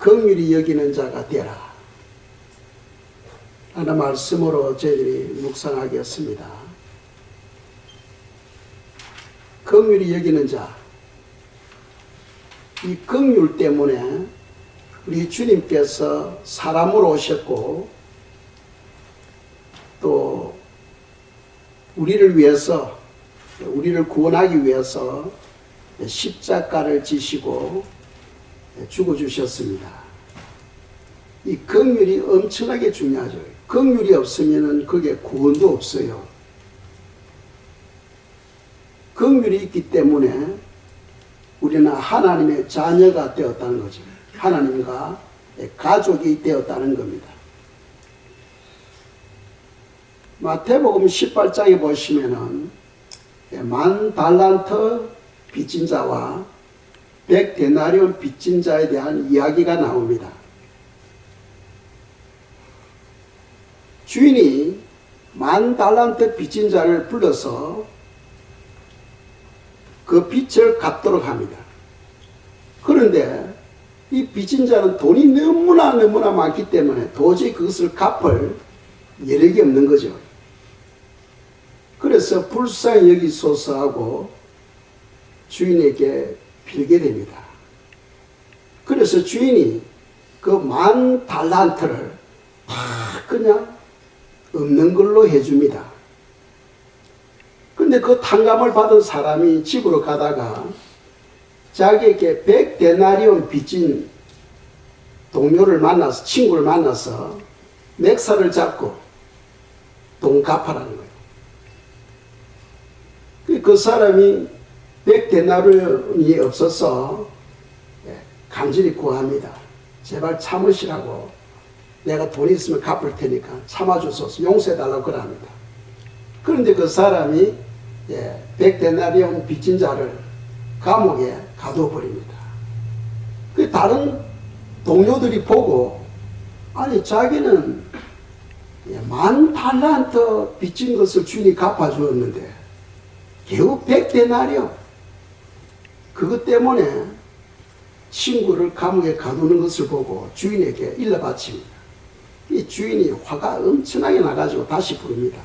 긍휼히 여기는 자가 되라 하는 말씀으로 저희들이 묵상하겠습니다. 긍휼히 여기는 자, 이 긍휼 때문에 우리 주님께서 사람으로 오셨고 또 우리를 위해서, 우리를 구원하기 위해서 십자가를 지시고 죽어주셨습니다. 이 긍휼이 엄청나게 중요하죠. 긍휼이 없으면 그게 구원도 없어요. 긍휼이 있기 때문에 우리는 하나님의 자녀가 되었다는 거죠. 하나님과 가족이 되었다는 겁니다. 마태복음 18장에 보시면은 만 달란트 빚진 자와 100데나리온 빚진 자에 대한 이야기가 나옵니다. 주인이 만 달란트 빚진 자를 불러서 그 빚을 갚도록 합니다. 그런데 이 빚진 자는 돈이 너무나 많기 때문에 도저히 그것을 갚을 여력이 없는 거죠. 그래서 불쌍히 여기소서 하고 주인에게 빌게 됩니다. 그래서 주인이 그 만 달란트를 다 그냥 없는 걸로 해줍니다. 근데 그 탕감을 받은 사람이 집으로 가다가 자기에게 100데나리온 빚진 동료를 만나서, 친구를 만나서 맥살을 잡고 돈 갚아라는 거예요. 그 사람이 100데나리온이 없어서 간절히 구합니다. 제발 참으시라고, 내가 돈이 있으면 갚을 테니까 참아주소서, 용서해달라고 그럽니다. 그런데 그 사람이 100데나리온 빚진 자를 감옥에 가둬버립니다. 그 다른 동료들이 보고, 아니 자기는 만 달란트 빚진 것을 주인이 갚아주었는데 겨우 100데나리온, 그것 때문에 친구를 감옥에 가두는 것을 보고 주인에게 일러바칩니다. 이 주인이 화가 엄청나게 나가지고 다시 부릅니다.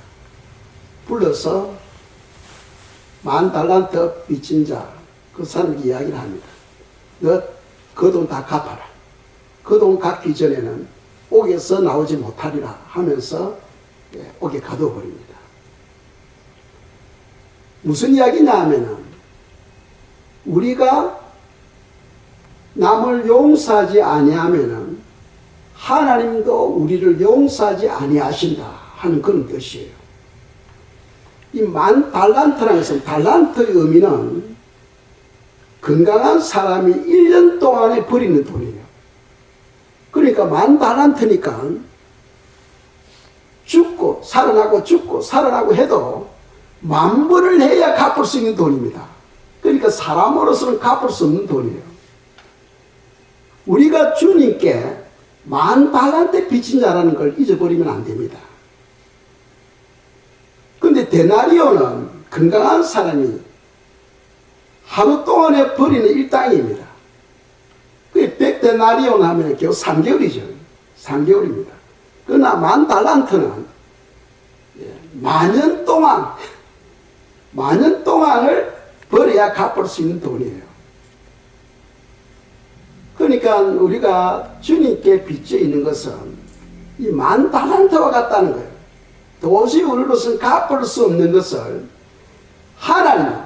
불러서 만 달란트 빚진 자, 그 사람에게 이야기를 합니다. 너 그 돈 다 갚아라. 그 돈 갚기 전에는 옥에서 나오지 못하리라 하면서 옥에 가둬버립니다. 무슨 이야기냐 하면은, 우리가 남을 용서하지 아니하면은 하나님도 우리를 용서하지 아니하신다 하는 그런 뜻이에요. 이 만 달란트라는 것은, 달란트의 의미는 건강한 사람이 1년 동안에 버리는 돈이에요. 그러니까 만 달란트니까 죽고 살아나고 죽고 살아나고 해도 10,000번을 해야 갚을 수 있는 돈입니다. 그러니까 사람으로서는 갚을 수 없는 돈이에요. 우리가 주님께 만 달란트 빚진 자라는 걸 잊어버리면 안 됩니다. 근데 데나리온은 건강한 사람이 하루 동안에 버리는 일당입니다. 그게 100데나리온 하면 겨우 3개월이죠. 3개월입니다. 그러나 만 달란트는 만년 동안을 벌어야 갚을 수 있는 돈이에요. 그러니까 우리가 주님께 빚져 있는 것은 이 만 달란트와 같다는 거예요. 도저히 우리로서는 갚을 수 없는 것을 하나님은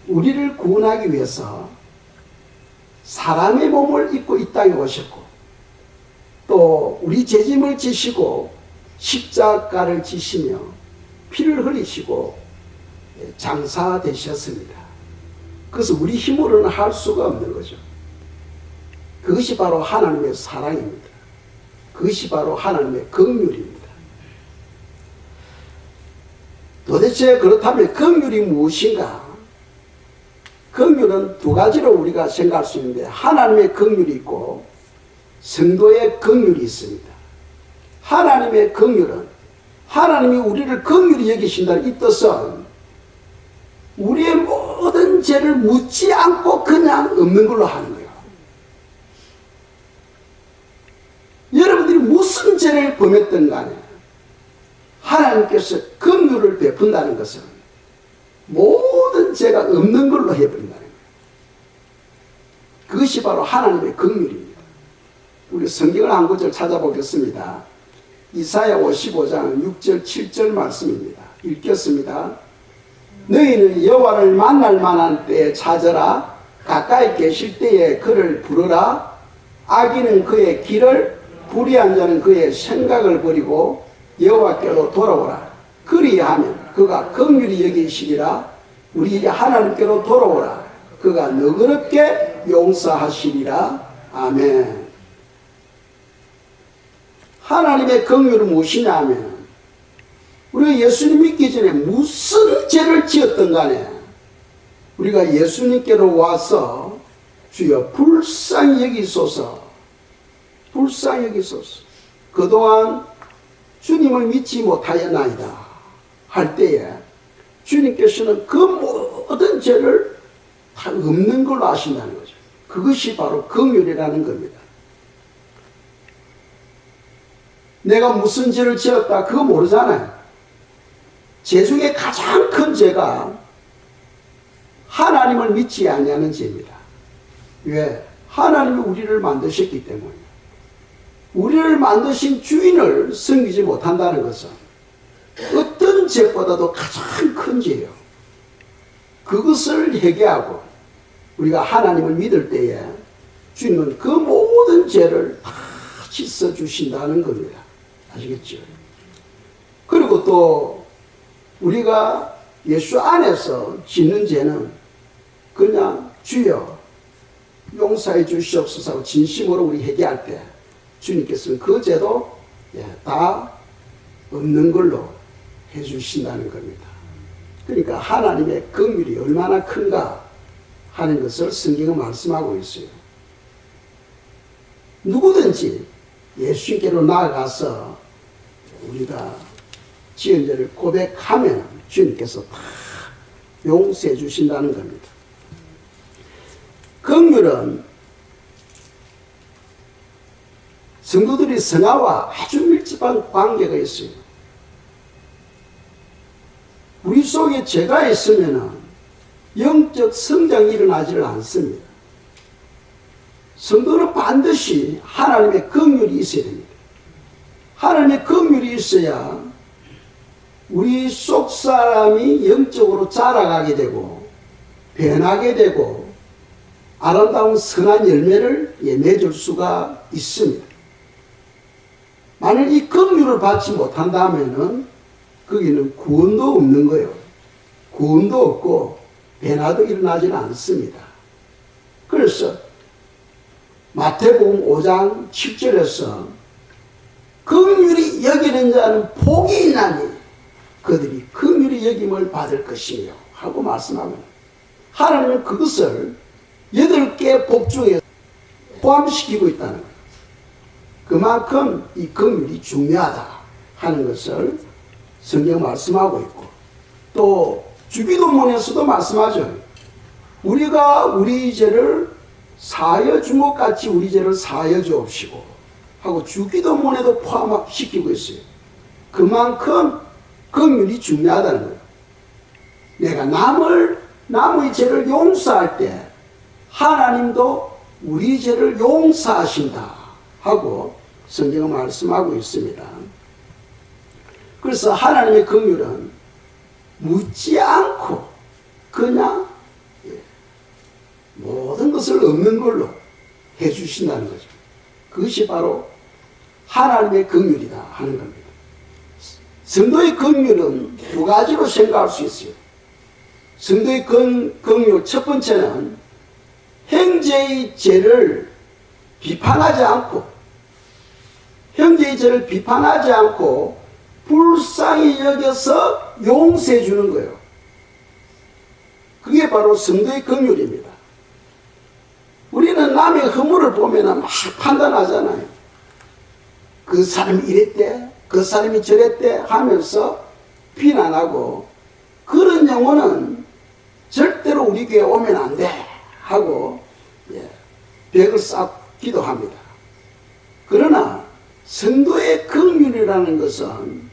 우리를 구원하기 위해서 사람의 몸을 입고 이 땅에 오셨고, 또 우리 죄짐을 지시고 십자가를 지시며 피를 흘리시고 장사되셨습니다. 그것을 우리 힘으로는 할 수가 없는 거죠. 그것이 바로 하나님의 사랑입니다. 그것이 바로 하나님의 긍휼입니다. 도대체 그렇다면 긍휼이 무엇인가? 긍휼은 두 가지로 우리가 생각할 수 있는데, 하나님의 긍휼이 있고 성도의 긍휼이 있습니다. 하나님의 긍휼은, 하나님이 우리를 긍휼히 여기신다는 이 뜻은 우리의 모든 죄를 묻지 않고 그냥 없는 걸로 하는 거예요. 우리는 무슨 죄를 범했든 간에 하나님께서 긍휼을 베푼다는 것은 모든 죄가 없는 걸로 해버린다는 거예요. 그것이 바로 하나님의 긍휼입니다. 우리 성경을 한 구절 찾아보겠습니다. 이사야 55장 6절 7절 말씀입니다. 읽겠습니다. 너희는 여호와를 만날 만한 때에 찾으라. 가까이 계실 때에 그를 부르라. 악인은 그의 길을, 불의한 자는 그의 생각을 버리고 여호와께로 돌아오라. 그리하면 그가 긍휼히 여기시리라. 우리 하나님께로 돌아오라. 그가 너그럽게 용서하시리라. 아멘. 하나님의 긍휼은 무엇이냐 하면 우리가 예수님 믿기 전에 무슨 죄를 지었던 간에 우리가 예수님께로 와서 주여 불쌍히 여기소서, 불쌍히 여기소서, 그동안 주님을 믿지 못하였나이다 할 때에 주님께서는 그 모든 죄를 다 없는 걸로 아신다는 거죠. 그것이 바로 긍휼이라는 겁니다. 내가 무슨 죄를 지었다 그거 모르잖아요. 죄 중에 가장 큰 죄가 하나님을 믿지 아니하는 죄입니다. 왜? 하나님이 우리를 만드셨기 때문에. 우리를 만드신 주인을 섬기지 못한다는 것은 어떤 죄보다도 가장 큰 죄예요. 그것을 회개하고 우리가 하나님을 믿을 때에 주님은 그 모든 죄를 다 씻어주신다는 겁니다. 아시겠죠? 그리고 또 우리가 예수 안에서 짓는 죄는 그냥 주여 용서해 주시옵소서 진심으로 우리 회개할 때 주님께서는 그 죄도 다 없는 걸로 해주신다는 겁니다. 그러니까 하나님의 긍휼이 얼마나 큰가 하는 것을 성경은 말씀하고 있어요. 누구든지 예수님께로 나아가서 우리가 지은 죄를 고백하면 주님께서 다 용서해 주신다는 겁니다. 긍휼은 성도들이 성화와 아주 밀접한 관계가 있어요. 우리 속에 죄가 있으면 영적 성장이 일어나지를 않습니다. 성도는 반드시 하나님의 긍휼이 있어야 됩니다. 하나님의 긍휼이 있어야 우리 속 사람이 영적으로 자라가게 되고 변하게 되고 아름다운 선한 열매를 맺을 수가 있습니다. 만일 이 긍휼을 받지 못한다면은 거기는 구원도 없는 거예요. 구원도 없고 변화도 일어나지는 않습니다. 그래서 마태복음 5장 7절에서 긍휼히 여기는 자는 복이 있나니 그들이 긍휼히 여김을 받을 것이며 하고 말씀합니다. 하나님은 그것을 8개의 복 중에 포함시키고 있다는 거예요. 그만큼 이 긍휼이 중요하다 하는 것을 성경 말씀하고 있고 또 주기도문에서도 말씀하죠. 우리가 우리 죄를 사하여 준 것 같이 우리 죄를 사하여 주옵시고 하고 주기도문에도 포함시키고 있어요. 그만큼 긍휼이 중요하다는 거예요. 내가 남의 죄를 용서할 때 하나님도 우리 죄를 용서하신다 하고 성경은 말씀하고 있습니다. 그래서 하나님의 긍휼은 묻지 않고 그냥 모든 것을 없는 걸로 해주신다는 거죠. 그것이 바로 하나님의 긍휼이다 하는 겁니다. 성도의 긍휼은 두 가지로 생각할 수 있어요. 성도의 긍휼 첫 번째는 형제의 죄를 비판하지 않고 불쌍히 여겨서 용서해 주는 거예요. 그게 바로 성도의 긍휼입니다. 우리는 남의 허물을 보면 막 판단하잖아요. 그 사람이 이랬대, 그 사람이 저랬대 하면서 비난하고 그런 영혼은 절대로 우리 교회에 오면 안 돼 하고 벽을 쌓기도 합니다. 그러나 성도의 긍휼이라는 것은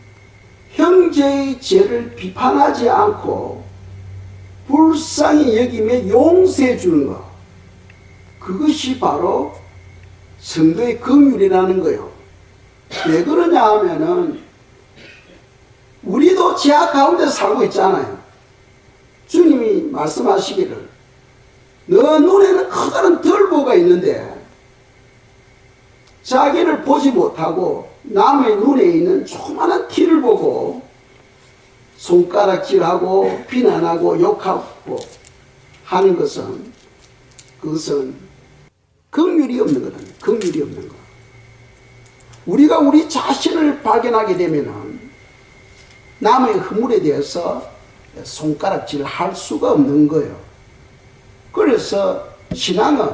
형제의 죄를 비판하지 않고 불쌍히 여기며 용서해 주는 것, 그것이 바로 성도의 긍휼이라는 거예요. 왜 그러냐 하면은 우리도 죄악 가운데 살고 있잖아요. 주님이 말씀하시기를 너 눈에는 커다란 덜보가 있는데 자기를 보지 못하고 남의 눈에 있는 조그마한 티를 보고 손가락질하고 비난하고 욕하고 하는 것은, 그것은 긍휼이 없는 거다. 긍휼이 없는 거. 우리가 우리 자신을 발견하게 되면은 남의 허물에 대해서 손가락질 할 수가 없는 거예요. 그래서 신앙은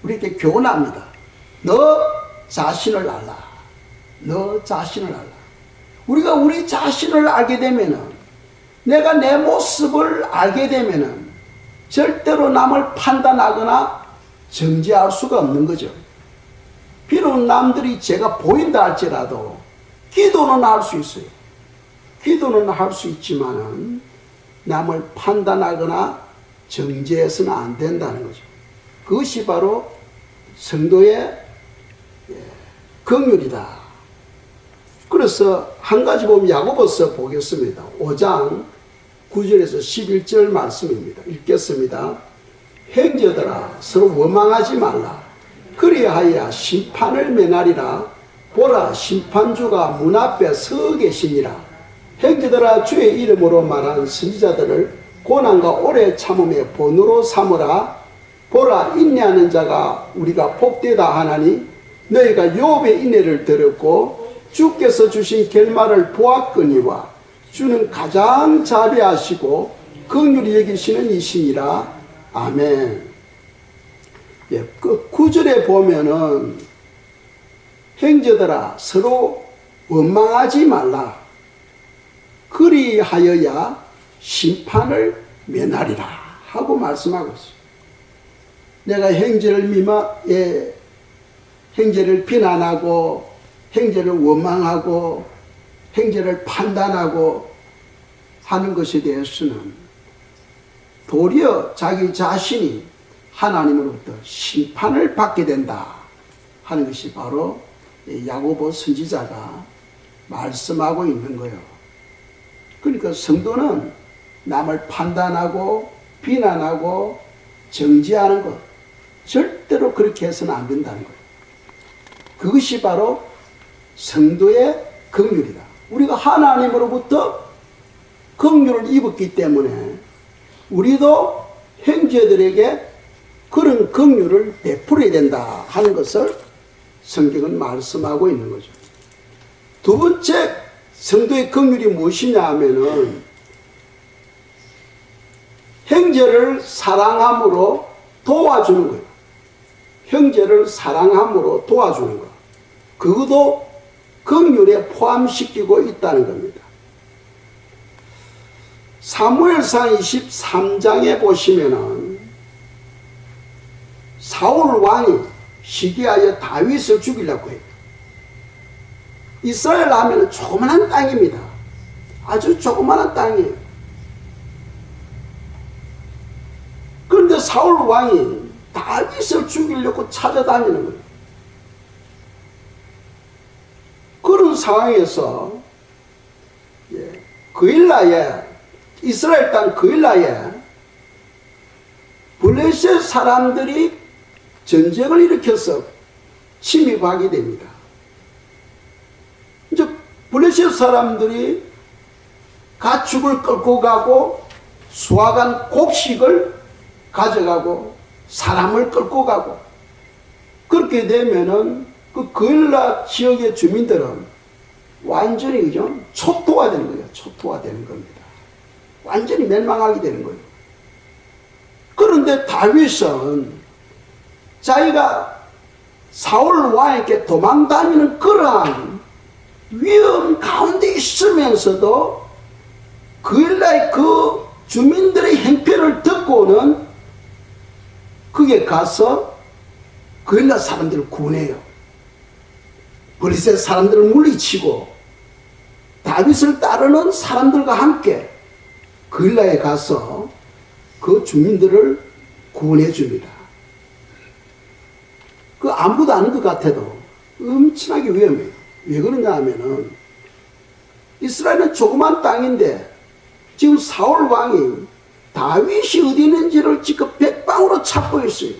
우리에게 교훈합니다. 너 자신을 알라. 너 자신을 알라. 우리가 우리 자신을 알게 되면은, 내가 내 모습을 알게 되면은 절대로 남을 판단하거나 정죄할 수가 없는 거죠. 비록 남들이 제가 보인다 할지라도 기도는 할 수 있어요. 기도는 할 수 있지만은 남을 판단하거나 정죄해서는 안 된다는 거죠. 그것이 바로 성도의 긍휼이다. 그래서 한 가지 보면 야고보서 보겠습니다. 5장 9절에서 11절 말씀입니다. 읽겠습니다. 형제들아 서로 원망하지 말라. 그리하여 심판을 면하리라. 보라 심판주가 문 앞에 서 계시니라. 형제들아 주의 이름으로 말하는 선지자들을 고난과 오래 참음의 본으로 삼으라. 보라 인내하는 자가 우리가 복되다 하나니 너희가 욥의 인내를 들었고 주께서 주신 결말을 보았거니와 주는 가장 자비하시고 긍휼히 여기시는 이시니라. 아멘. 그 9절에 보면은 형제들아 서로 원망하지 말라. 그리하여야 심판을 면하리라 하고 말씀하고 있어요. 내가 형제를 비난하고 형제를 원망하고 형제를 판단하고 하는 것에 대해서는 도리어 자기 자신이 하나님으로부터 심판을 받게 된다 하는 것이 바로 야고보 선지자가 말씀하고 있는 거예요. 그러니까 성도는 남을 판단하고 비난하고 정죄하는 것, 절대로 그렇게 해서는 안 된다는 거예요. 그것이 바로 성도의 긍휼이다. 우리가 하나님으로부터 긍휼을 입었기 때문에 우리도 형제들에게 그런 긍휼을 베풀어야 된다 하는 것을 성경은 말씀하고 있는 거죠. 두 번째 성도의 긍휼이 무엇이냐 하면은 형제를 사랑함으로 도와주는 거예요. 형제를 사랑함으로 도와주는 것. 그것도 긍휼에 포함시키고 있다는 겁니다. 사무엘상 23장에 보시면은 사울 왕이 시기하여 다윗을 죽이려고 해요. 이스라엘 하면은 조그만한 땅입니다. 아주 조그만한 땅이에요. 그런데 사울 왕이 다윗을 죽이려고 찾아다니는 거예요. 그런 상황에서 그일라에, 이스라엘 땅 그일라에 블레셋 사람들이 전쟁을 일으켜서 침입하게 됩니다. 이제 블레셋 사람들이 가축을 끌고 가고 수확한 곡식을 가져가고 사람을 끌고 가고, 그렇게 되면은 그 그일라 지역의 주민들은 완전히 그죠? 초토화되는 거예요. 초토화되는 겁니다. 완전히 멸망하게 되는 거예요. 그런데 다윗은 자기가 사울 왕에게 도망다니는 그러한 위험 가운데 있으면서도 그일라의 그 주민들의 행패를 듣고는 그게 가서 그일라 사람들을 구원해요. 블레셋 사람들을 물리치고 다윗을 따르는 사람들과 함께 그일라에 가서 그 주민들을 구원해 줍니다. 그 아무도 아는 것 같아도 엄청나게 위험해요. 왜 그러냐 하면은 이스라엘은 조그만 땅인데 지금 사울 왕이 다윗이 어디 있는지를 지금 백방으로 찾고 있어요.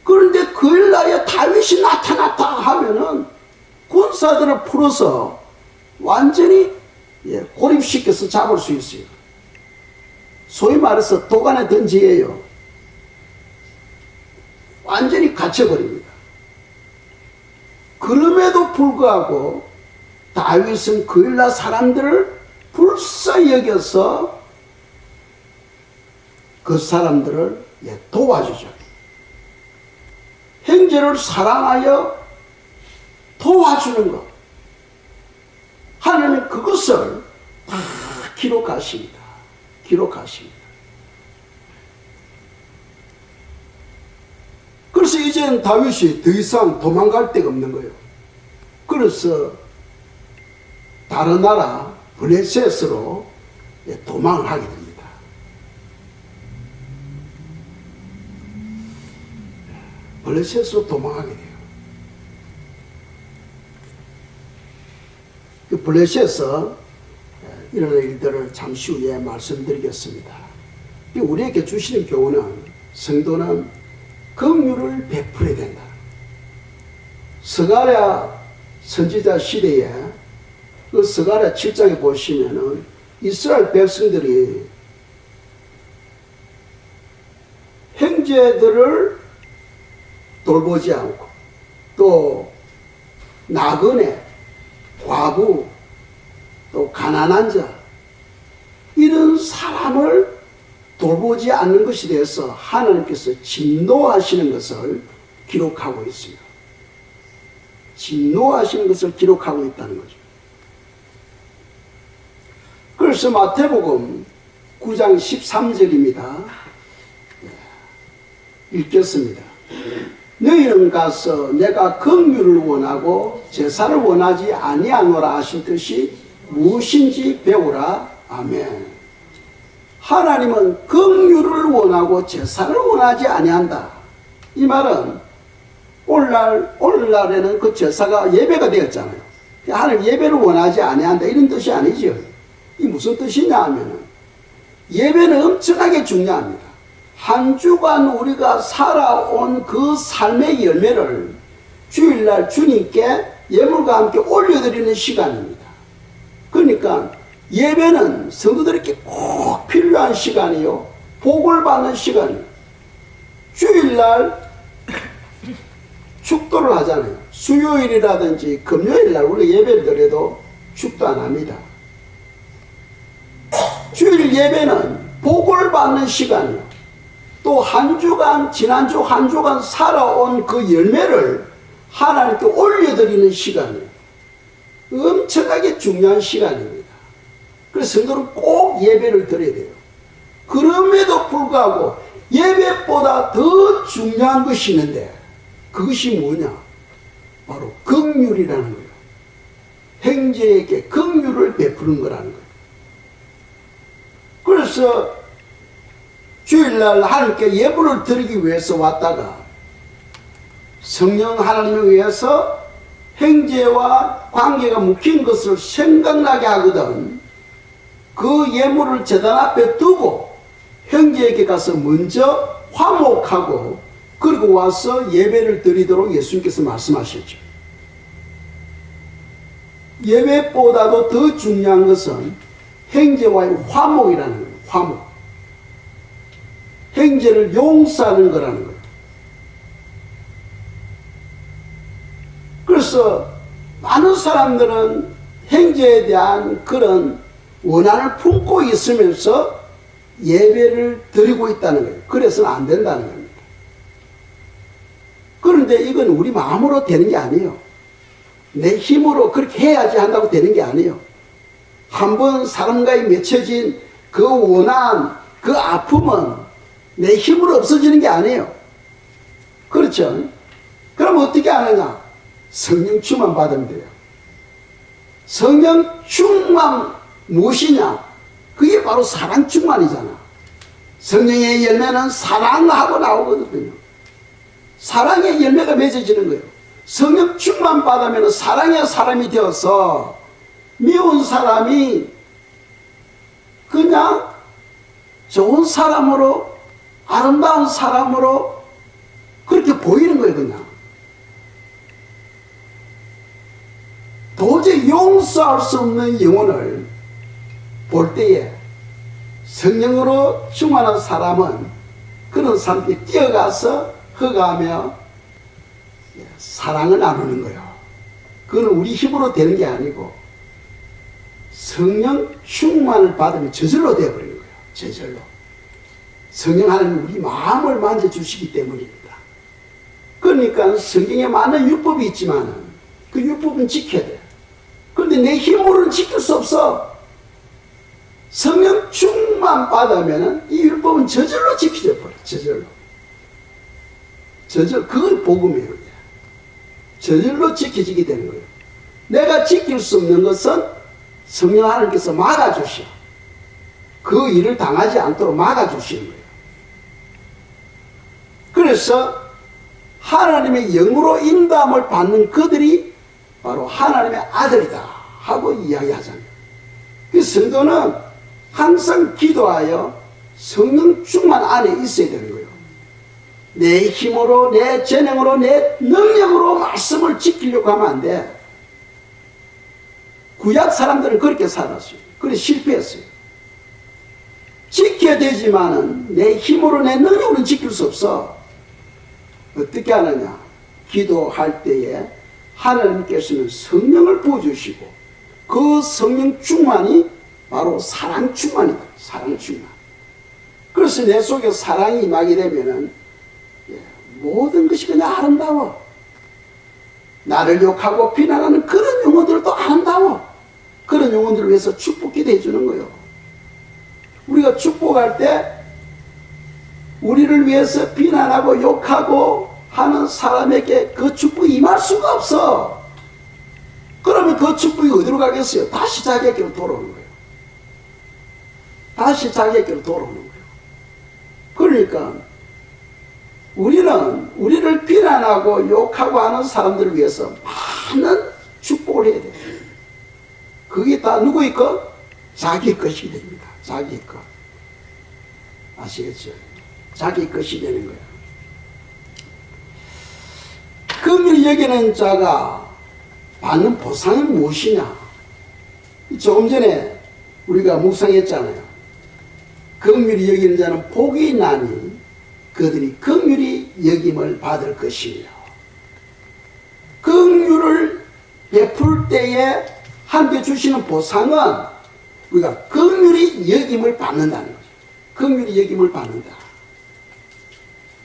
그런데 그일라에 다윗이 나타났다 하면은 군사들을 풀어서 완전히 고립시켜서 잡을 수 있어요. 소위 말해서 도간에 던지예요. 완전히 갇혀버립니다. 그럼에도 불구하고 다윗은 그일라 사람들을 불쌍히 여겨서 그 사람들을 도와주죠. 형제를 사랑하여 도와주는 것. 하나님은 그것을 다 기록하십니다. 기록하십니다. 그래서 이제는 다윗이 더 이상 도망갈 데가 없는 거예요. 그래서 다른 나라 블레셋으로 도망을 하게 됩니다. 블레셋으로 도망하게 돼요. 그 블레셋에서 일어난 일들을 잠시 후에 말씀드리겠습니다. 우리에게 주시는 교훈은 성도는 긍휼을 베풀어야 된다. 스가랴 선지자 시대에 그 스가랴 7장에 보시면은 이스라엘 백성들이 형제들을 돌보지 않고 또 나그네, 과부, 또 가난한 자 이런 사람을 돌보지 않는 것에 대해서 하나님께서 진노하시는 것을 기록하고 있어요. 진노하시는 것을 기록하고 있다는 거죠. 그래서 마태복음 9장 13절입니다. 읽겠습니다. 너희는 가서 내가 긍휼을 원하고 제사를 원하지 아니하노라 하신 뜻이 무엇인지 배우라. 아멘. 하나님은 긍휼을 원하고 제사를 원하지 아니한다. 이 말은 오늘날에는 그 제사가 예배가 되었잖아요. 하나님 예배를 원하지 아니한다 이런 뜻이 아니죠. 이 무슨 뜻이냐 하면은 예배는 엄청나게 중요합니다. 한 주간 우리가 살아온 그 삶의 열매를 주일날 주님께 예물과 함께 올려드리는 시간입니다. 그러니까 예배는 성도들에게 꼭 필요한 시간이요. 복을 받는 시간이에요. 주일날 축도를 하잖아요. 수요일이라든지 금요일날 우리 예배를 드려도 축도 안 합니다. 주일 예배는 복을 받는 시간이에요. 또 한 주간, 지난주 한 주간 살아온 그 열매를 하나님께 올려드리는 시간이에요. 엄청나게 중요한 시간입니다. 그래서 성도는 꼭 예배를 드려야 돼요. 그럼에도 불구하고 예배보다 더 중요한 것이 있는데 그것이 뭐냐? 바로 긍휼이라는 거예요. 형제에게 긍휼을 베푸는 거라는 거예요. 그래서 주일날 하나님께 예물을 드리기 위해서 왔다가 성령 하나님에 의해서 형제와 관계가 묶인 것을 생각나게 하거든 그 예물을 제단 앞에 두고 형제에게 가서 먼저 화목하고 그리고 와서 예배를 드리도록 예수님께서 말씀하셨죠. 예배보다도 더 중요한 것은 형제와의 화목이라는 거예요. 화목. 형제를 용서하는 거라는 거예요. 그래서 많은 사람들은 형제에 대한 그런 원한을 품고 있으면서 예배를 드리고 있다는 거예요. 그래서는 안 된다는 겁니다. 그런데 이건 우리 마음으로 되는 게 아니에요. 내 힘으로 그렇게 해야지 한다고 되는 게 아니에요. 한번 사람과의 맺혀진 그 원한, 그 아픔은 내 힘으로 없어지는 게 아니에요. 그렇죠? 그럼 어떻게 하느냐? 성령 충만 받으면 돼요. 성령 충만 무엇이냐? 그게 바로 사랑 충만이잖아. 성령의 열매는 사랑하고 나오거든요. 사랑의 열매가 맺어지는 거예요. 성령 충만 받으면 사랑의 사람이 되어서 미운 사람이 그냥 좋은 사람으로, 아름다운 사람으로 그렇게 보이는 거예요. 그냥 도저히 용서할 수 없는 영혼을 볼 때에 성령으로 충만한 사람은 그런 사람들이 뛰어가서 허가하며 사랑을 나누는 거예요. 그건 우리 힘으로 되는 게 아니고 성령 충만을 받으면 저절로 되어버리는 거예요. 저절로. 성령 하나님 우리 마음을 만져주시기 때문입니다. 그러니까 성경에 많은 율법이 있지만 그 율법은 지켜야 돼. 그런데 내 힘으로는 지킬 수 없어. 성령 충만 받으면 이 율법은 저절로 지켜져 버려. 저절로. 그걸 복음이에요. 저절로 지켜지게 되는 거예요. 내가 지킬 수 없는 것은 성령 하나님께서 막아주셔. 그 일을 당하지 않도록 막아주시는 거예요. 그래서 하나님의 영으로 인도함을 받는 그들이 바로 하나님의 아들이다 하고 이야기하잖아요. 그 성도는 항상 기도하여 성령 충만 안에 있어야 되는 거예요. 내 힘으로, 내 재능으로, 내 능력으로 말씀을 지키려고 하면 안 돼. 구약 사람들은 그렇게 살았어요. 그래서 실패했어요. 지켜야 되지만은 내 힘으로, 내 능력으로는 지킬 수 없어. 어떻게 하느냐? 기도할 때에 하나님께서는 성령을 부어주시고 그 성령 충만이 바로 사랑 충만이다. 사랑 충만. 그래서 내 속에 사랑이 임하게 되면은 모든 것이 그냥 아름다워. 나를 욕하고 비난하는 그런 영혼들도 아름다워. 그런 영혼들을 위해서 축복기도 해주는 거예요. 우리가 축복할 때 우리를 위해서 비난하고 욕하고 하는 사람에게 그 축복이 임할 수가 없어. 그러면 그 축복이 어디로 가겠어요? 다시 자기에게로 돌아오는 거예요. 다시 자기에게로 돌아오는 거예요. 그러니까 우리를 비난하고 욕하고 하는 사람들을 위해서 많은 축복을 해야 돼요. 그게 다 누구의 것? 자기 것이 됩니다. 자기 것. 아시겠죠? 자기 것이 되는 거예요. 긍휼히 여기는 자가 받는 보상이 무엇이냐? 조금 전에 우리가 묵상했잖아요. 긍휼히 여기는 자는 복이 나니 그들이 긍휼히 여김을 받을 것이며, 긍휼을 베풀 때에 함께 주시는 보상은 우리가 긍휼히 여김을 받는다는 거죠. 긍휼히 여김을 받는다.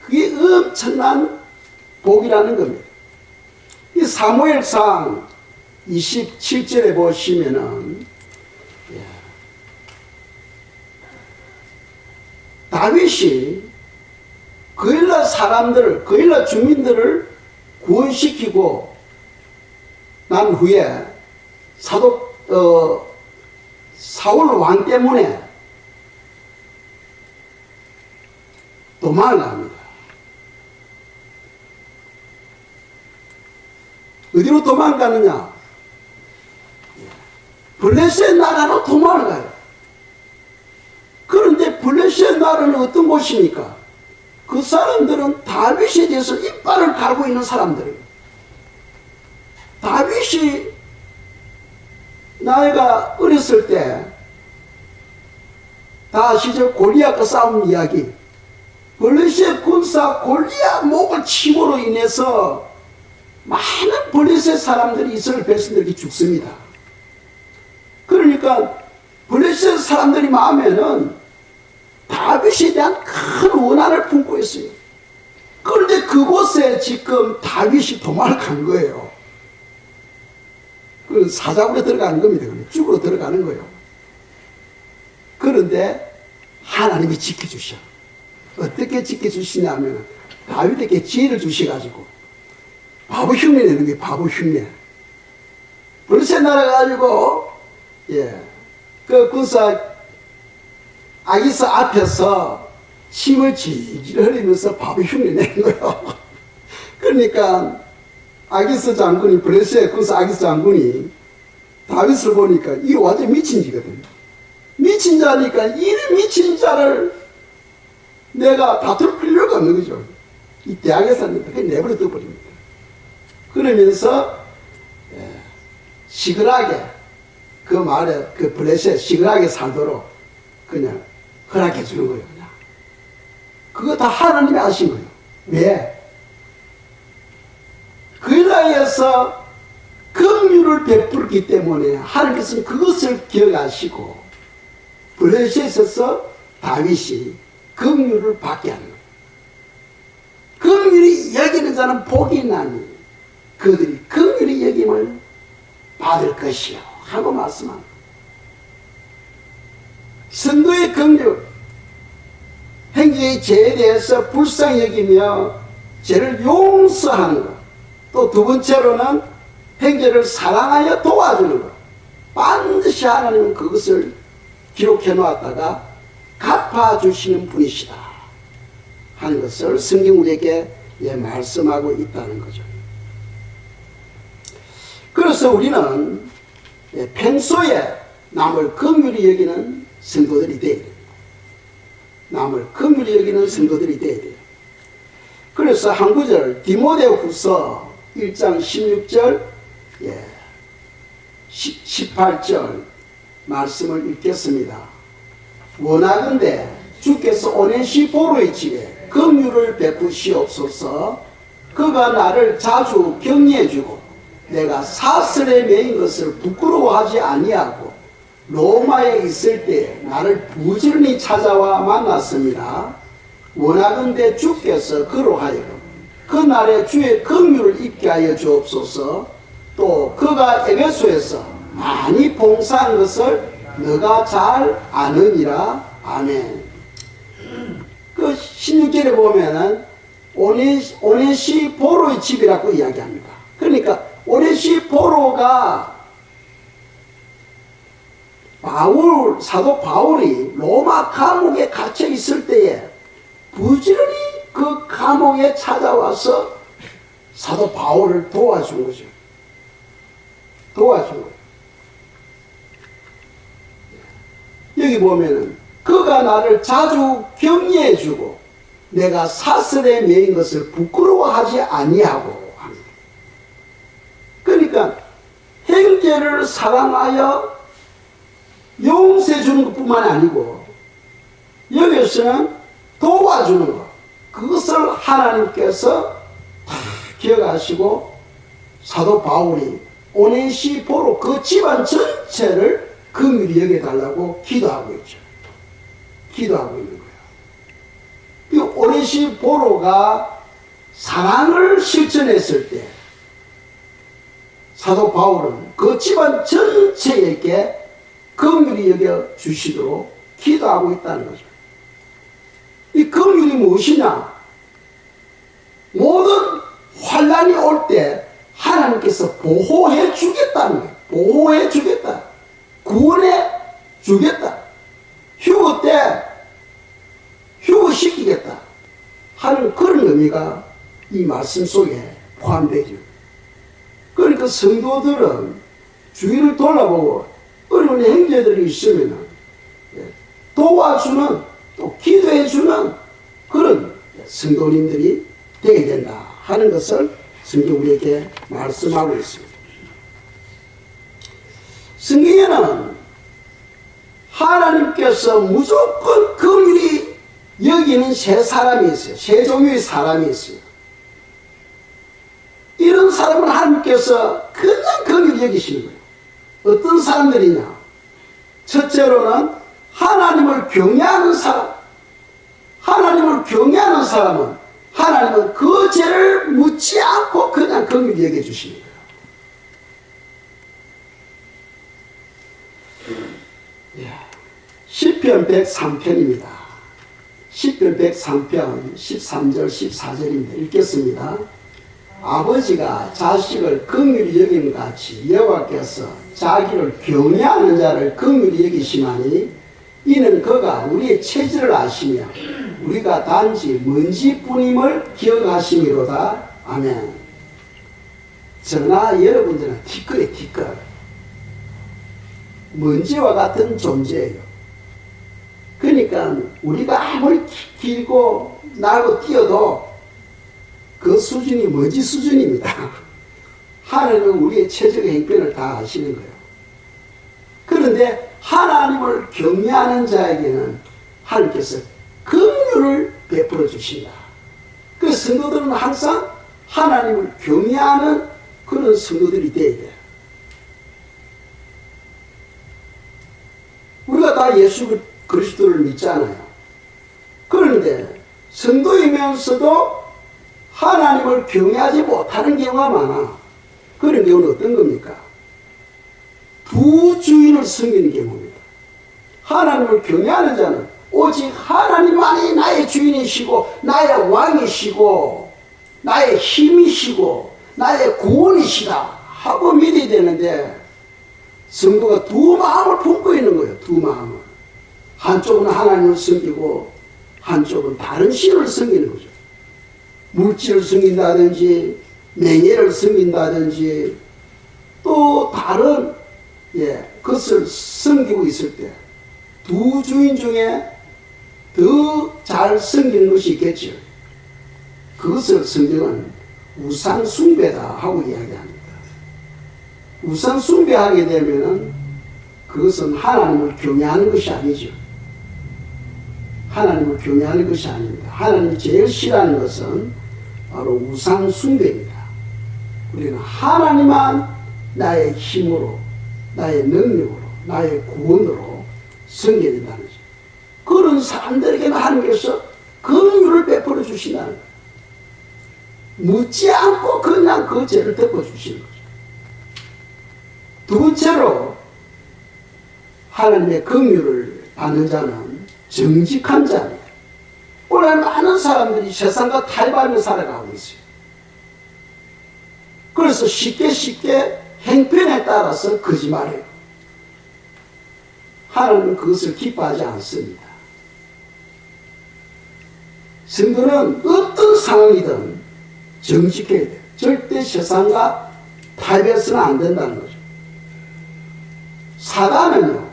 그게 엄청난 복이라는 겁니다. 이 사무엘상 27절에 보시면은 다윗이 그일라 사람들을, 그일라 주민들을 구원시키고 난 후에 사울 왕 때문에 도망을 갑니다. 어디로 도망가느냐? 블레셋 나라로 도망을 가요. 그런데 블레셋 나라는 어떤 곳입니까? 그 사람들은 다윗에 대해서 이빨을 갈고 있는 사람들이에요. 다윗이 나이가 어렸을 때 다시 저 골리앗과 싸운 이야기, 블레셋 군사 골리앗 목을 침으로 인해서 많은 블레셋 사람들이, 이스라엘 백성들이 죽습니다. 그러니까 블레셋 사람들이 마음에는 다윗에 대한 큰 원한을 품고 있어요. 그런데 그곳에 지금 다윗이 도망을 간 거예요. 그 사자굴에 들어가는 겁니다. 죽으로 들어가는 거예요. 그런데 하나님이 지켜주셔. 어떻게 지켜주시냐면 다윗에게 지혜를 주셔가지고 바보 흉내 내는 게 바보 흉내. 벌새 날아가지고, 그 군사 아기스 앞에서 침을 질질 흘리면서 바보 흉내 내는 거예요. 그러니까 아기스 장군이, 블레셋 군사 아기스 장군이 다윗을 보니까 이 완전 미친 지거든요. 미친 자니까 이 미친 자를 내가 다툴 필요가 없는 거죠. 이 대학에서 그냥 내버려 둬버립니다. 그러면서 시글하게 그 말에 그 블레셋 시글하게 살도록 그냥 허락해 주는 거예요. 그냥. 그거 다 하나님이 아신 거예요. 왜? 그 나라에서 긍휼을 베풀기 때문에 하나님께서는 그것을 기억하시고 블레셋에서 다윗이 긍휼을 받게 하는 거예요. 긍휼히 여기는 자는 복이 있나니 그들이 긍휼히 여김을 받을 것이요 하고 말씀합니다. 성도의 긍휼, 행제의 죄에 대해서 불쌍히 여기며 죄를 용서하는 것, 또 두 번째로는 행제를 사랑하여 도와주는 것. 반드시 하나님은 그것을 기록해 놓았다가 갚아주시는 분이시다 하는 것을 성경 우리에게 말씀하고 있다는 거죠. 그래서 우리는 평소에 남을 긍휼히 여기는 성도들이 되어야 됩니다. 남을 긍휼히 여기는 성도들이 되어야 돼요. 그래서 한 구절 디모데후서 1장 16절 18절 말씀을 읽겠습니다. 원하건대 주께서 오네시포로의 집에 긍휼을 베푸시옵소서. 그가 나를 자주 격려해주고 내가 사슬에 매인 것을 부끄러워하지 아니하고 로마에 있을 때 나를 부지런히 찾아와 만났습니다. 원하건대 주께서 그로 하여금 그 날에 주의 긍휼을 입게 하여 주옵소서. 또 그가 에베소에서 많이 봉사한 것을 너가 잘 아느니라. 아멘. 그 16절에 보면은 오네시포로의 집이라고 이야기합니다. 그러니까 오네시포로가 사도 바울이 로마 감옥에 갇혀 있을 때에 부지런히 그 감옥에 찾아와서 사도 바울을 도와준 거죠. 도와준 거예요. 여기 보면은 그가 나를 자주 격려해주고 내가 사슬에 매인 것을 부끄러워하지 아니하고 합니다. 그러니까 형제를 사랑하여 용서해주는 것뿐만 아니고 여기서는 도와주는 것, 그것을 하나님께서 다 기억하시고 사도 바울이 오네시포로 그 집안 전체를 긍휼히 여겨달라고 기도하고 있죠. 기도하고 있는 거예요. 이 오네시포로가 사랑을 실천했을 때 사도 바울은 그 집안 전체에게 긍휼히 여겨 주시도록 기도하고 있다는 거죠. 이 긍휼이 무엇이냐? 모든 환난이 올 때 하나님께서 보호해 주겠다는 거예요. 보호해 주겠다. 구원해 주겠다. 휴거 때 휴거시키겠다 하는 그런 의미가 이 말씀 속에 포함되죠. 그러니까 성도들은 주위를 돌아보고 어려운 형제들이 있으면 도와주는, 또 기도해주는 그런 성도님들이 되어야 된다 하는 것을 성경 우리에게 말씀하고 있습니다. 성경에는 하나님께서 무조건 긍휼히 여기는 세 사람이 있어요. 세 종류의 사람이 있어요. 이런 사람은 하나님께서 그냥 긍휼히 여기시는 거예요. 어떤 사람들이냐? 첫째로는 하나님을 경외하는 사람. 하나님을 경외하는 사람은 하나님은 그 죄를 묻지 않고 그냥 긍휼히 여겨주시는 거예요. 시편 103편입니다. 시편 103편 13절 14절입니다. 읽겠습니다. 아버지가 자식을 긍휼히 여김 같이 여호와께서 자기를 경외하는 자를 긍휼히 여기시나니 이는 그가 우리의 체질을 아시며 우리가 단지 먼지뿐임을 기억하심이로다. 아멘. 저나 여러분들은 티끌이에요, 티끌. 먼지와 같은 존재예요. 그러니까 우리가 아무리 길고 날고 뛰어도 그 수준이 먼지 수준입니다. 하나님은 우리의 최적의 행편을 다 아시는 거예요. 그런데 하나님을 경외하는 자에게는 하나님께서 긍휼을 베풀어 주신다. 그 성도들은 항상 하나님을 경외하는 그런 성도들이 되어야 돼요. 우리가 다 예수 그리스도를 믿잖아요. 그런데 성도이면서도 하나님을 경외하지 못하는 경우가 많아. 그런 경우는 어떤 겁니까? 두 주인을 섬기는 경우입니다. 하나님을 경외하는 자는 오직 하나님만이 나의 주인이시고 나의 왕이시고 나의 힘이시고 나의 구원이시다 하고 믿어야 되는데 성도가 두 마음을 품고 있는 거예요. 두 마음을. 한쪽은 하나님을 섬기고 한쪽은 다른 신을 섬기는 거죠. 물질을 섬긴다든지 명예를 섬긴다든지 또 다른 것을 섬기고 있을 때 두 주인 중에 더 잘 섬기는 것이 있겠죠. 그것을 성경은 우상 숭배다 하고 이야기합니다. 우상 숭배하게 되면은 그것은 하나님을 경외하는 것이 아니죠. 하나님을 경외하는 것이 아닙니다. 하나님이 제일 싫어하는 것은 바로 우상 숭배입니다. 우리는 하나님만 나의 힘으로, 나의 능력으로, 나의 구원으로 섬겨야 된다는 거죠. 그런 사람들에게는 하나님께서 긍휼을 베풀어 주신다는 거예요. 묻지 않고 그냥 그 죄를 덮어주시는 거죠. 두 번째로 하나님의 긍휼을 받는 자는 정직한 자예요. 오늘 많은 사람들이 세상과 탈바하며 살아가고 있어요. 그래서 쉽게 행편에 따라서 거짓말해요. 하나님은 그것을 기뻐하지 않습니다. 성도는 어떤 상황이든 정직해야 돼요. 절대 세상과 타협해서는 안 된다는 거죠. 사단은요,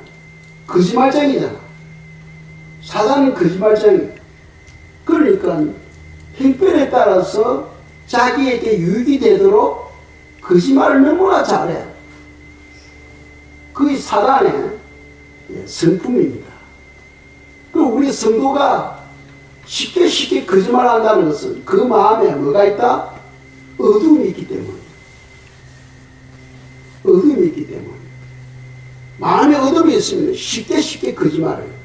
거짓말쟁이잖아. 사단은 거짓말쟁이. 그러니까 형편에 따라서 자기에게 유익이 되도록 거짓말을 너무나 잘해. 그게 사단의 성품입니다. 그 우리 성도가 쉽게 거짓말한다는 것은 그 마음에 뭐가 있다? 어둠이 있기 때문에. 어둠이 있기 때문에. 마음에 어둠이 있으면 쉽게 거짓말해요.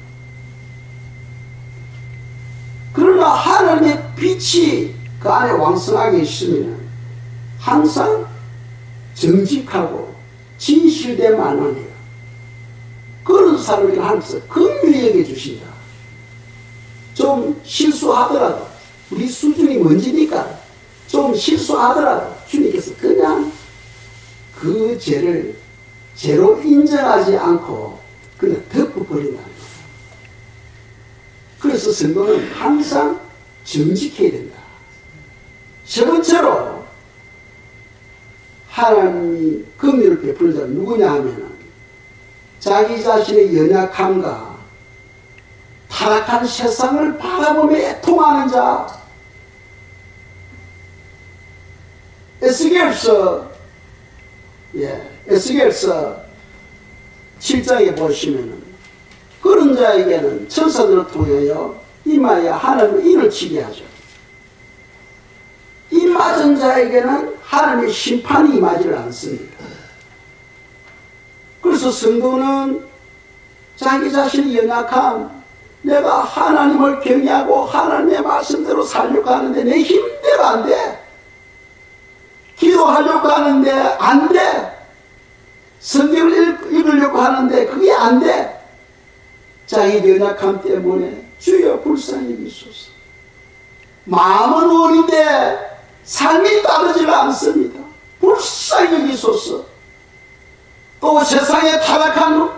그러나 하나님의 빛이 그 안에 왕성하게 있으면 항상 정직하고 진실된 만원이에요. 그런 사람에게 하나님께서 긍휼히 여겨주신다. 좀 실수하더라도 우리 수준이 먼지니까 좀 실수하더라도 주님께서 그냥 그 죄를 죄로 인정하지 않고 그냥 덮어버린다는 거예요. 그래서 성도는 항상 정직해야 된다. 세 번째로 하나님이 긍휼을 베푸는 자는 누구냐 하면은 자기 자신의 연약함과 타락한 세상을 바라보며 애통하는 자. 에스겔서 7장에 보시면은 그런 자에게는 천사들을 통하여 임하여 하나님의 인을 치게 하죠. 이 맞은 자에게는 하나님의 심판이 임하지를 않습니다. 그래서 성도는 자기 자신의 연약함, 내가 하나님을 경외하고 하나님의 말씀대로 살려고 하는데 내 힘대로 안 돼. 기도하려고 하는데 안 돼. 성경을 읽으려고 하는데 그게 안 돼. 자기 연약함 때문에 주여 불쌍히 여기소서. 마음은 원인데 삶이 따르질 않습니다. 불쌍히 여기소서. 또 세상의 타락한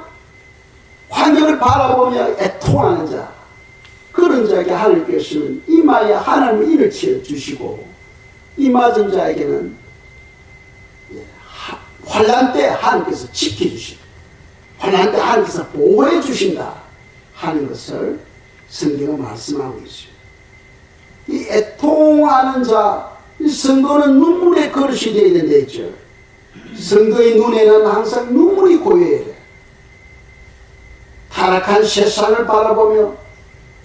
환경을 바라보며 애통하는 자, 그런 자에게 하나님께서는 이마에 하나님의 인을 치어주시고, 이맞은 자에게는 환난 때 하나님께서 지켜주시고, 환난 때 하나님께서 보호해 주신다 하는 것을 성경은 말씀하고 있습니다. 이 애통하는 자, 이 성도는 눈물의 그릇이 되어야 된다 했죠. 성도의 눈에는 항상 눈물이 고여야 돼. 타락한 세상을 바라보며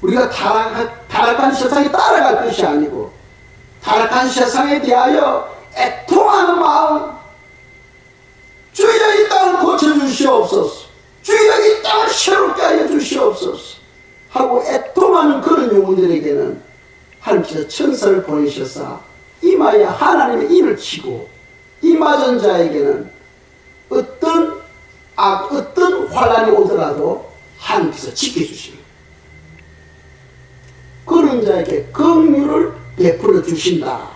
우리가 타락한 세상에 따라갈 것이 아니고, 타락한 세상에 대하여 애통하는 마음, 주여 이 땅을 고쳐주시옵소서, 주여 이 땅을 새롭게 하여 주시옵소서 하고 애통하는 그런 영혼들에게는 하나님께서 천사를 보내셔서 이마에 하나님의 인을 치고, 이맞은 자에게는 어떤 환난이 오더라도 하나님께서 지켜주십니다. 그런 자에게 긍휼을 베풀어 주신다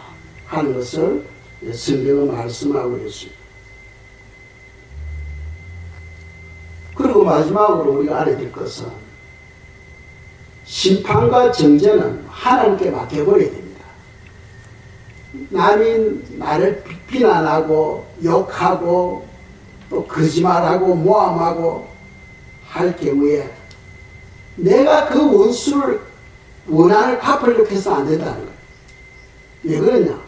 하는 것을 성경은 말씀하고 있습니다. 그리고 마지막으로 우리가 알아야 될 것은, 심판과 정죄는 하나님께 맡겨버려야 됩니다. 남이 나를 비난하고 욕하고 또 거짓말하고 모함하고 할 경우에 내가 그 원수를 원한을 갚으려고 해서 안 된다는 거예요. 왜 그러냐?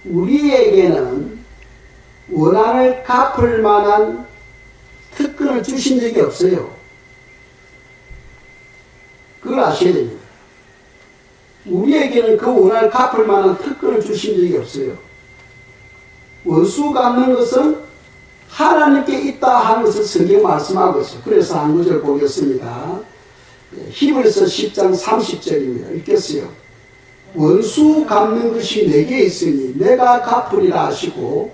우리에게는 원한을 갚을 만한 특권을 주신 적이 없어요. 그걸 아셔야 됩니다. 우리에게는 그 원한을 갚을 만한 특권을 주신 적이 없어요. 원수 갚는 것은 하나님께 있다 하는 것을 성경 말씀하고 있어요. 그래서 한 구절 보겠습니다. 히브리서 10장 30절입니다. 읽겠어요. 원수 갚는 것이 내게 있으니 내가 갚으리라 하시고,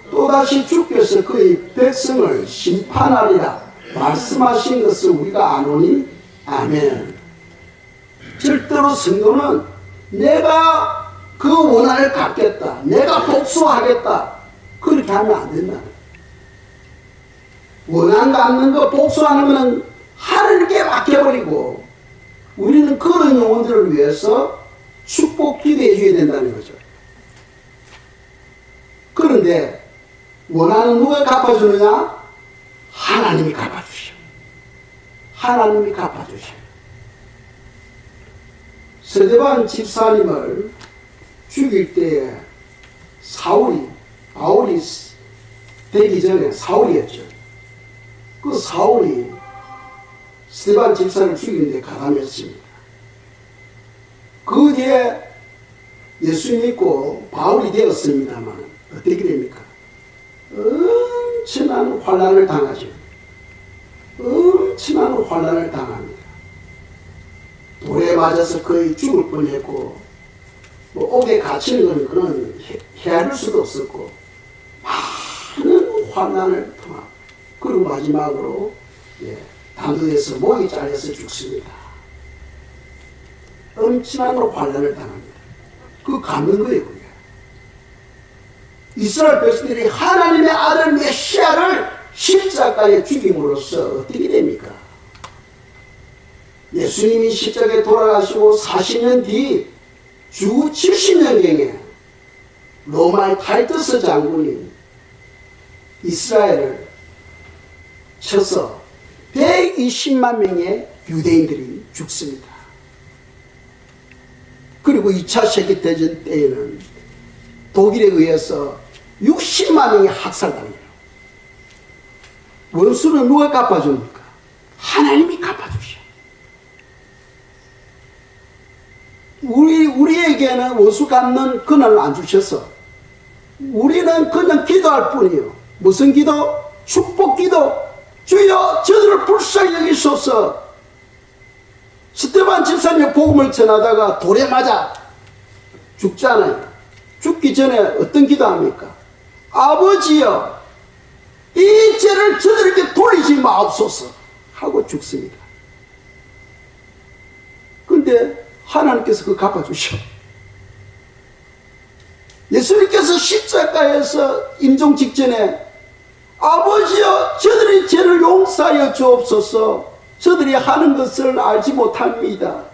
또다시 주께서 그의 백성을 심판하리라 말씀하신 것을 우리가 아노니. 아멘. 절대로 성도는 내가 그 원한을 갚겠다, 내가 복수하겠다, 그렇게 하면 안 된다. 원한 갚는 거, 복수하는 것은 하나님께 맡겨버리고, 우리는 그런 영혼들을 위해서 축복 기도해 줘야 된다는 거죠. 그런데 원한은 누가 갚아주느냐? 하나님이 갚아주셔. 하나님이 갚아주셔. 스데반 집사님을 죽일 때에 바울이 되기 전에 사울이었죠. 그 사울이 스데반 집사를 죽이는데 가담했습니다. 그 뒤에 예수 믿고 바울이 되었습니다만 어떻게 됩니까? 엄청난 환난을 당하죠. 엄청난 환난을 당합니다. 돌에 맞아서 거의 죽을 뻔했고, 옥에 갇히는 건 그런 헤아릴 수도 없었고, 많은 환난을 통하고, 그리고 마지막으로 단두에서 목이 잘려서 죽습니다. 엄청난 환난을 당합니다. 그거 갚는 거예요. 그게. 이스라엘 백성들이 하나님의 아들 메시아를 십자가에 죽임으로써 어떻게 됩니까? 예수님이 십자가에 돌아가시고 40년 뒤 주 70년경에 로마의 타이터스 장군이 이스라엘을 쳐서 120만 명의 유대인들이 죽습니다. 그리고 2차 세계대전 때에는 독일에 의해서 60만 명이 학살당해요. 원수는 누가 갚아줍니까? 하나님이 갚아주셔. 우리에게는 원수 갚는 권한을 안 주셔서 우리는 그냥 기도할 뿐이에요. 무슨 기도? 축복 기도. 주여 저들을 불쌍히 여기소서. 스데반 집사님 복음을 전하다가 돌에 맞아 죽잖아요. 죽기 전에 어떤 기도합니까? 아버지여 이 죄를 저들에게 돌리지 마옵소서 하고 죽습니다. 근데 하나님께서 그거 갚아주셔. 예수님께서 십자가에서 임종 직전에 아버지여 저들의 죄를 용서하여 주옵소서, 저들이 하는 것을 알지 못합니다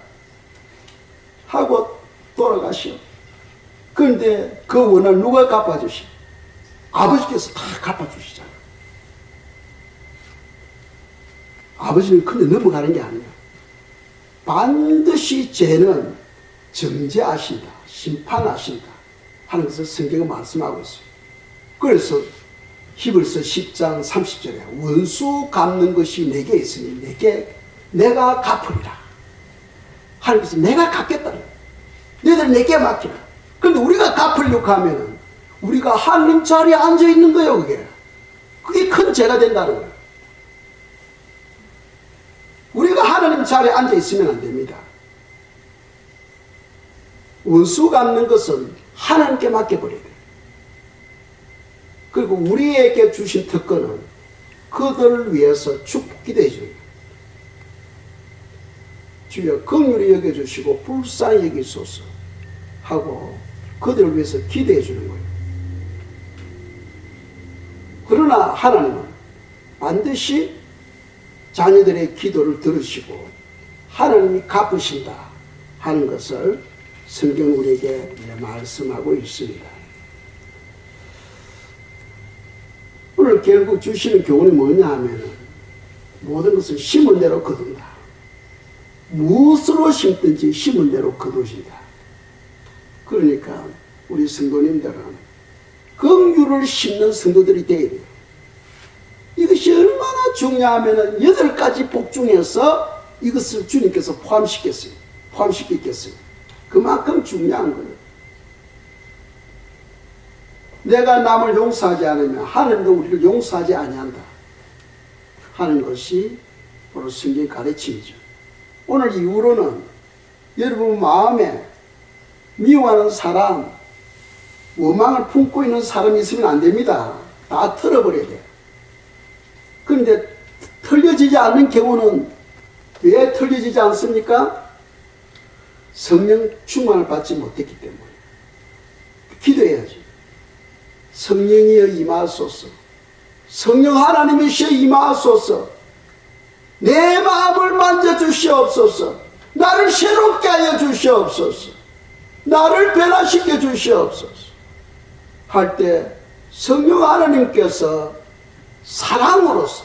하고 돌아가시오. 그런데 그 원을 누가 갚아주시오? 아버지께서 다 갚아주시잖아. 아버지는 근데 넘어가는 게 아니야. 반드시 죄는 정죄하신다, 심판하신다 하는 것을 성경은 말씀하고 있어요. 그래서 히브리서 10장 30절에 원수 갚는 것이 내게 있으니 내가 갚으리라. 하나님께서 내가 갚겠다. 너희들 내게 맡기라. 그런데 우리가 갚으려고 하면은 우리가 하나님 자리에 앉아 있는 거예요. 그게 큰 죄가 된다는 거예요. 우리가 하나님 자리에 앉아 있으면 안 됩니다. 원수 갚는 것은 하나님께 맡겨버려야 돼요. 그리고 우리에게 주신 특권은 그들을 위해서 축복기도해 주는 거예요. 주여 긍휼히 여겨주시고 불쌍히 여기소서 하고 그들을 위해서 기도해 주는 거예요. 그러나 하나님은 반드시 자녀들의 기도를 들으시고 하나님이 갚으신다 하는 것을 성경 우리에게 말씀하고 있습니다. 오늘 결국 주시는 교훈이 뭐냐 하면은 모든 것은 심은 대로 거둔다. 무엇으로 심든지 심은 대로 거두신다. 그러니까 우리 성도님들은 긍휼을 심는 성도들이 되어야 돼요. 이것이 얼마나 중요하면은 8가지 복 중에서 이것을 주님께서 포함시켰겠어요. 그만큼 중요한 거예요. 내가 남을 용서하지 않으면 하나님도 우리를 용서하지 아니한다 하는 것이 바로 성경의 가르침이죠. 오늘 이후로는 여러분 마음에 미워하는 사람, 원망을 품고 있는 사람이 있으면 안 됩니다. 다 털어버려야 돼요. 그런데 털려지지 않는 경우는 왜 털려지지 않습니까? 성령 충만을 받지 못했기 때문에. 기도해야죠. 성령이여 임하소서. 성령 하나님이시여 임하소서. 내 마음을 만져주시옵소서. 나를 새롭게 하여 주시옵소서. 나를 변화시켜 주시옵소서. 할 때 성령 하나님께서 사랑으로서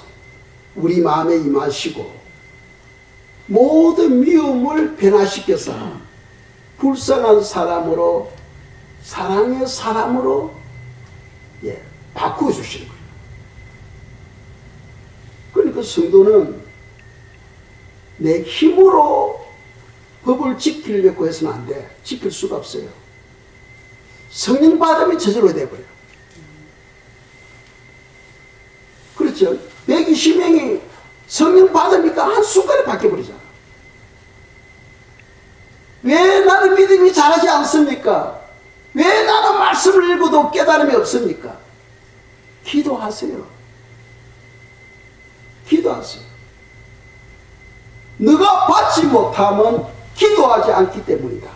우리 마음에 임하시고 모든 미움을 변화시켜서 불쌍한 사람으로, 사랑의 사람으로 바꾸어 주시는 거예요. 그러니까 성도는 내 힘으로 법을 지키려고 해서는 안 돼. 지킬 수가 없어요. 성령 받으면 저절로 돼버려요. 그렇죠. 120명이 성령 받으니까 한순간에 바뀌어버리잖아. 왜 나는 믿음이 자라지 않습니까? 왜 나는 말씀을 읽어도 깨달음이 없습니까? 기도하세요. 기도하세요. 너가 받지 못하면 기도하지 않기 때문이다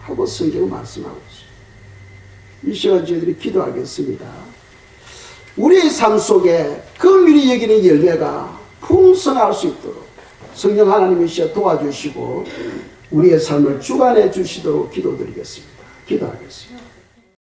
하고 성경은 말씀하고 있어요. 이 시간 저희들이 기도하겠습니다. 우리의 삶 속에 긍휼히 여기는 열매가 풍성할 수 있도록 성령 하나님이시여 도와주시고 우리의 삶을 주관해 주시도록 기도드리겠습니다. 기도하겠습니다.